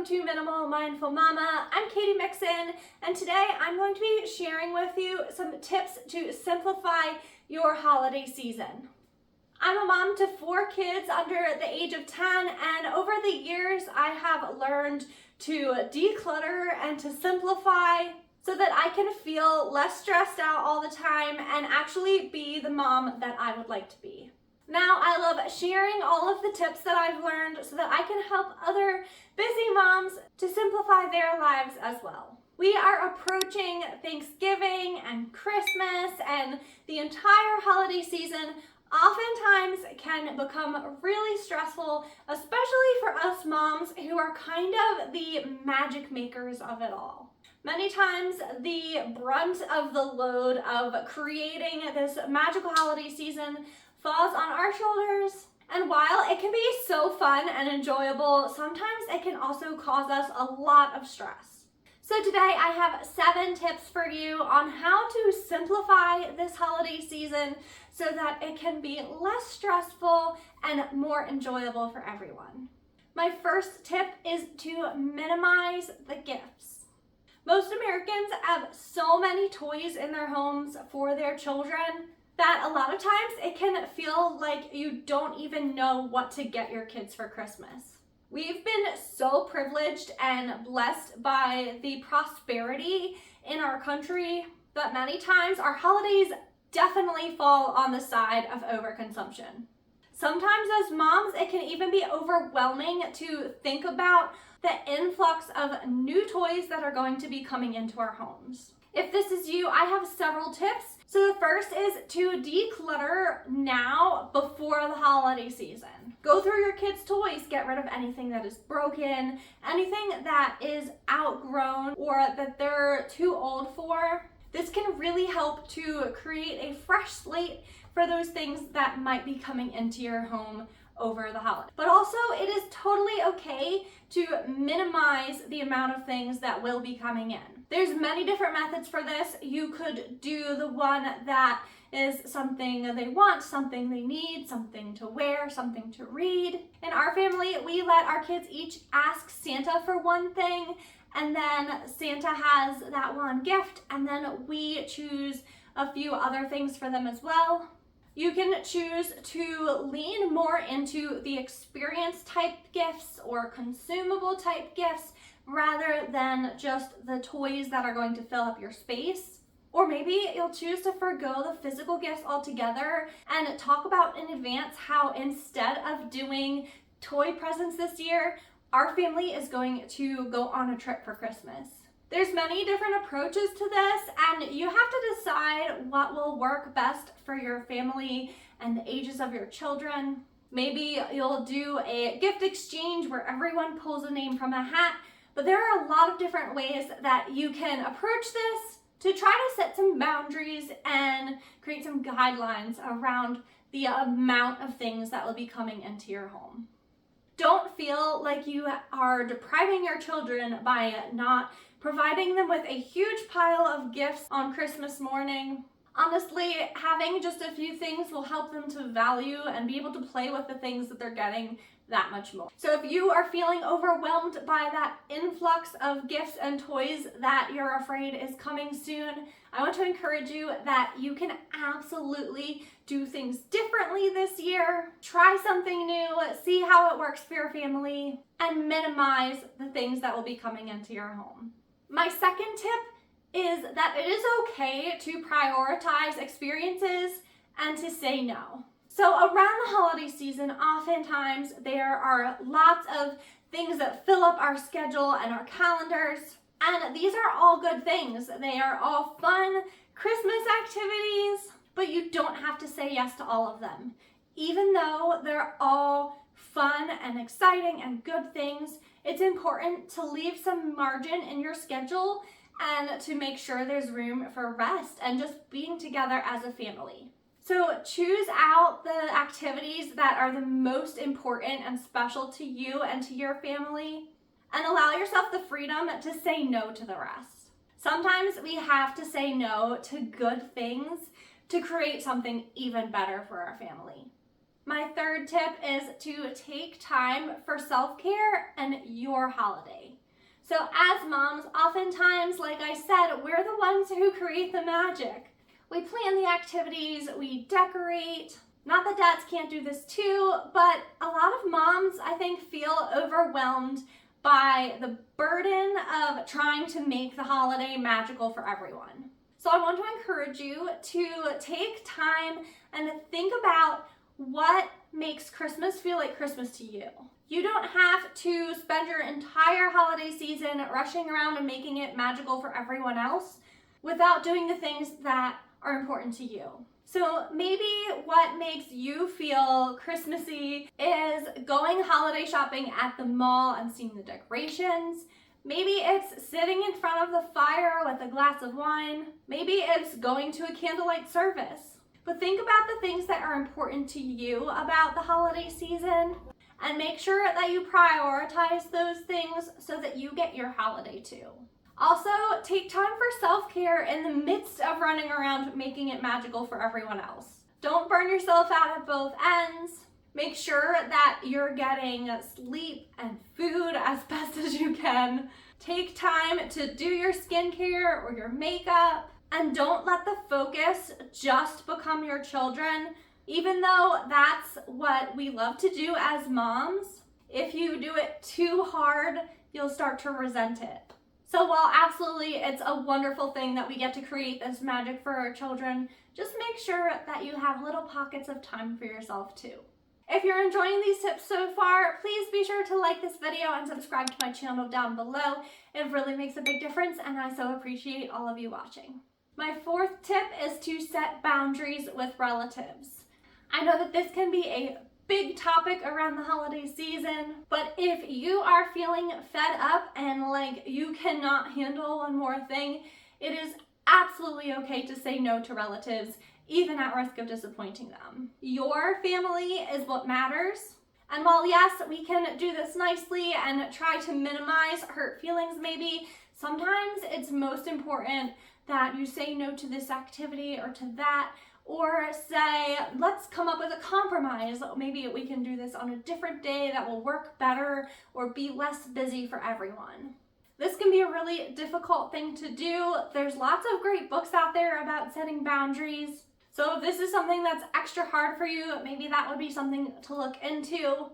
to Minimal Mindful Mama. I'm Katie Mixon, and today I'm going to be sharing with you some tips to simplify your holiday season. I'm a mom to 4 kids under the age of 10, and over the years I have learned to declutter and to simplify so that I can feel less stressed out all the time and actually be the mom that I would like to be. Now, I love sharing all of the tips that I've learned so that I can help other busy moms to simplify their lives as well. We are approaching Thanksgiving and Christmas, and the entire holiday season oftentimes can become really stressful, especially for us moms who are kind of the magic makers of it all. Many times the brunt of the load of creating this magical holiday season falls on our shoulders, and while it can be so fun and enjoyable, sometimes it can also cause us a lot of stress. So today I have 7 tips for you on how to simplify this holiday season so that it can be less stressful and more enjoyable for everyone. My first tip is to minimize the gifts. Most Americans have so many toys in their homes for their children that a lot of times it can feel like you don't even know what to get your kids for Christmas. We've been so privileged and blessed by the prosperity in our country, but many times our holidays definitely fall on the side of overconsumption. Sometimes as moms, it can even be overwhelming to think about the influx of new toys that are going to be coming into our homes. If this is you, I have several tips. So the first is to declutter now before the holiday season. Go through your kids' toys, get rid of anything that is broken, anything that is outgrown or that they're too old for. This can really help to create a fresh slate for those things that might be coming into your home over the holiday. But also, it is totally okay to minimize the amount of things that will be coming in. There's many different methods for this. You could do the one that is something they want, something they need, something to wear, something to read. In our family, we let our kids each ask Santa for one thing, and then Santa has that one gift, and then we choose a few other things for them as well. You can choose to lean more into the experience type gifts or consumable type gifts rather than just the toys that are going to fill up your space. Or maybe you'll choose to forgo the physical gifts altogether and talk about in advance how instead of doing toy presents this year, our family is going to go on a trip for Christmas. There's many different approaches to this, and you have to decide what will work best for your family and the ages of your children. Maybe you'll do a gift exchange where everyone pulls a name from a hat, but there are a lot of different ways that you can approach this to try to set some boundaries and create some guidelines around the amount of things that will be coming into your home. Don't feel like you are depriving your children by not providing them with a huge pile of gifts on Christmas morning. Honestly, having just a few things will help them to value and be able to play with the things that they're getting that much more. So if you are feeling overwhelmed by that influx of gifts and toys that you're afraid is coming soon, I want to encourage you that you can absolutely do things differently this year. Try something new, see how it works for your family, and minimize the things that will be coming into your home. My second tip is that it is okay to prioritize experiences and to say no. So around the holiday season, oftentimes there are lots of things that fill up our schedule and our calendars. And these are all good things. They are all fun Christmas activities, but you don't have to say yes to all of them. Even though they're all fun and exciting and good things, it's important to leave some margin in your schedule and to make sure there's room for rest and just being together as a family. So choose out the activities that are the most important and special to you and to your family, and allow yourself the freedom to say no to the rest. Sometimes we have to say no to good things to create something even better for our family. My third tip is to take time for self-care and your holiday. So as moms, oftentimes, like I said, we're the ones who create the magic. We plan the activities, we decorate. Not that dads can't do this too, but a lot of moms, I think, feel overwhelmed by the burden of trying to make the holiday magical for everyone. So I want to encourage you to take time and think about what makes Christmas feel like Christmas to you. You don't have to spend your entire holiday season rushing around and making it magical for everyone else without doing the things that are important to you. So maybe what makes you feel Christmassy is going holiday shopping at the mall and seeing the decorations. Maybe it's sitting in front of the fire with a glass of wine. Maybe it's going to a candlelight service. But think about the things that are important to you about the holiday season and make sure that you prioritize those things so that you get your holiday too. Also, take time for self-care in the midst of running around making it magical for everyone else. Don't burn yourself out at both ends. Make sure that you're getting sleep and food as best as you can. Take time to do your skincare or your makeup. And don't let the focus just become your children, even though that's what we love to do as moms. If you do it too hard, you'll start to resent it. So while absolutely it's a wonderful thing that we get to create this magic for our children, just make sure that you have little pockets of time for yourself too. If you're enjoying these tips so far, please be sure to like this video and subscribe to my channel down below. It really makes a big difference and I so appreciate all of you watching. My fourth tip is to set boundaries with relatives. I know that this can be a big topic around the holiday season, but if you are feeling fed up and like you cannot handle one more thing, it is absolutely okay to say no to relatives, even at risk of disappointing them. Your family is what matters. And while yes, we can do this nicely and try to minimize hurt feelings maybe, sometimes it's most important that you say no to this activity or to that, or say, let's come up with a compromise. Maybe we can do this on a different day that will work better or be less busy for everyone. This can be a really difficult thing to do. There's lots of great books out there about setting boundaries. So if this is something that's extra hard for you, maybe that would be something to look into.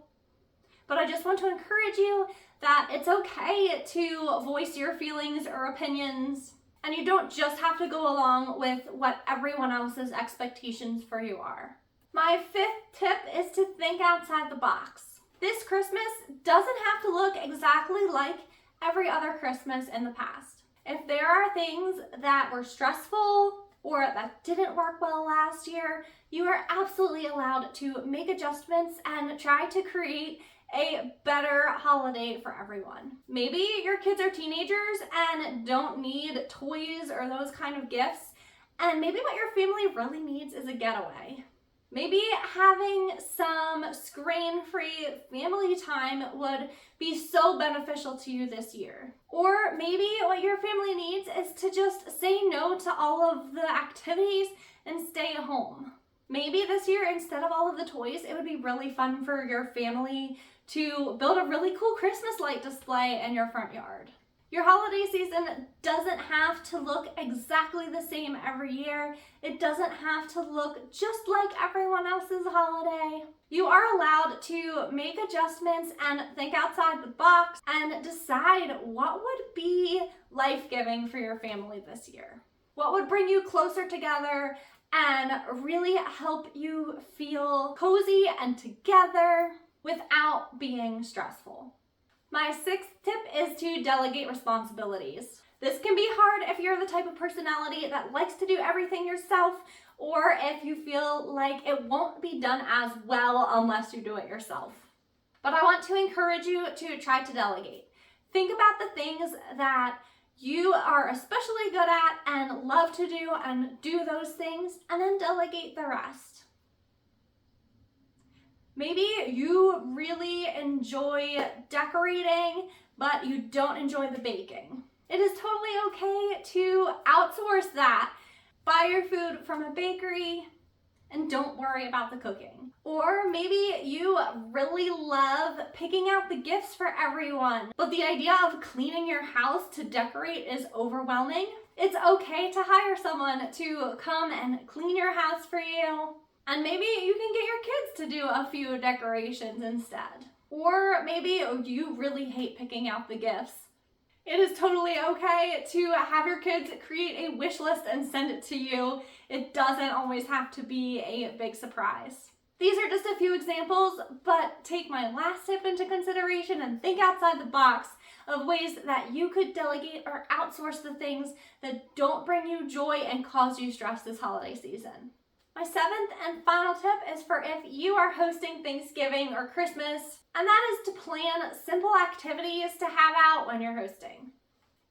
But I just want to encourage you that it's okay to voice your feelings or opinions. And you don't just have to go along with what everyone else's expectations for you are. My fifth tip is to think outside the box. This Christmas doesn't have to look exactly like every other Christmas in the past. If there are things that were stressful or that didn't work well last year, you are absolutely allowed to make adjustments and try to create a better holiday for everyone. Maybe your kids are teenagers and don't need toys or those kind of gifts, and maybe what your family really needs is a getaway. Maybe having some screen-free family time would be so beneficial to you this year. Or maybe what your family needs is to just say no to all of the activities and stay home. Maybe this year, instead of all of the toys, it would be really fun for your family to build a really cool Christmas light display in your front yard. Your holiday season doesn't have to look exactly the same every year. It doesn't have to look just like everyone else's holiday. You are allowed to make adjustments and think outside the box and decide what would be life-giving for your family this year. What would bring you closer together and really help you feel cozy and together without being stressful. My sixth tip is to delegate responsibilities. This can be hard if you're the type of personality that likes to do everything yourself, or if you feel like it won't be done as well unless you do it yourself. But I want to encourage you to try to delegate. Think about the things that you are especially good at and love to do, and do those things, and then delegate the rest. Maybe you really enjoy decorating, but you don't enjoy the baking. It is totally okay to outsource that. Buy your food from a bakery and don't worry about the cooking. Or maybe you really love picking out the gifts for everyone, but the idea of cleaning your house to decorate is overwhelming. It's okay to hire someone to come and clean your house for you. And maybe you can get your kids to do a few decorations instead. Or maybe you really hate picking out the gifts. It is totally okay to have your kids create a wish list and send it to you. It doesn't always have to be a big surprise. These are just a few examples, but take my last tip into consideration and think outside the box of ways that you could delegate or outsource the things that don't bring you joy and cause you stress this holiday season. My seventh and final tip is for if you are hosting Thanksgiving or Christmas, and that is to plan simple activities to have out when you're hosting.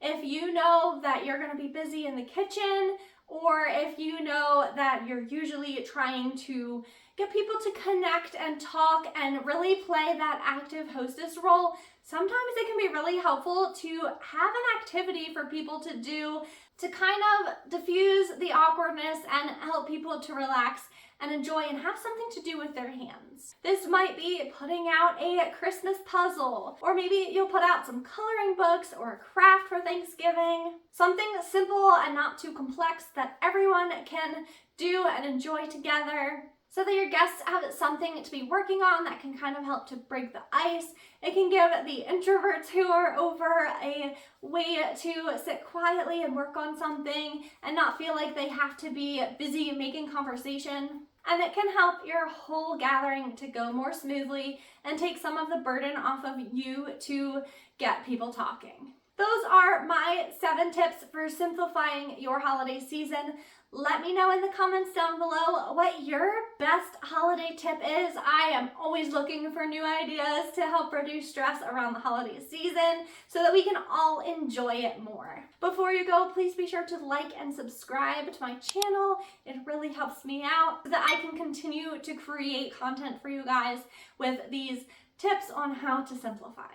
If you know that you're going to be busy in the kitchen, or if you know that you're usually trying to get people to connect and talk and really play that active hostess role, sometimes it can be really helpful to have an activity for people to do to kind of diffuse the awkwardness and help people to relax and enjoy and have something to do with their hands. This might be putting out a Christmas puzzle, or maybe you'll put out some coloring books or a craft for Thanksgiving. Something simple and not too complex that everyone can do and enjoy together, so that your guests have something to be working on that can kind of help to break the ice. It can give the introverts who are over a way to sit quietly and work on something and not feel like they have to be busy making conversation. And it can help your whole gathering to go more smoothly and take some of the burden off of you to get people talking. Those are my 7 tips for simplifying your holiday season. Let me know in the comments down below what your best holiday tip is. I am always looking for new ideas to help reduce stress around the holiday season so that we can all enjoy it more. Before you go, please be sure to like and subscribe to my channel. It really helps me out so that I can continue to create content for you guys with these tips on how to simplify.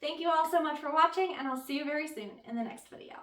Thank you all so much for watching, and I'll see you very soon in the next video.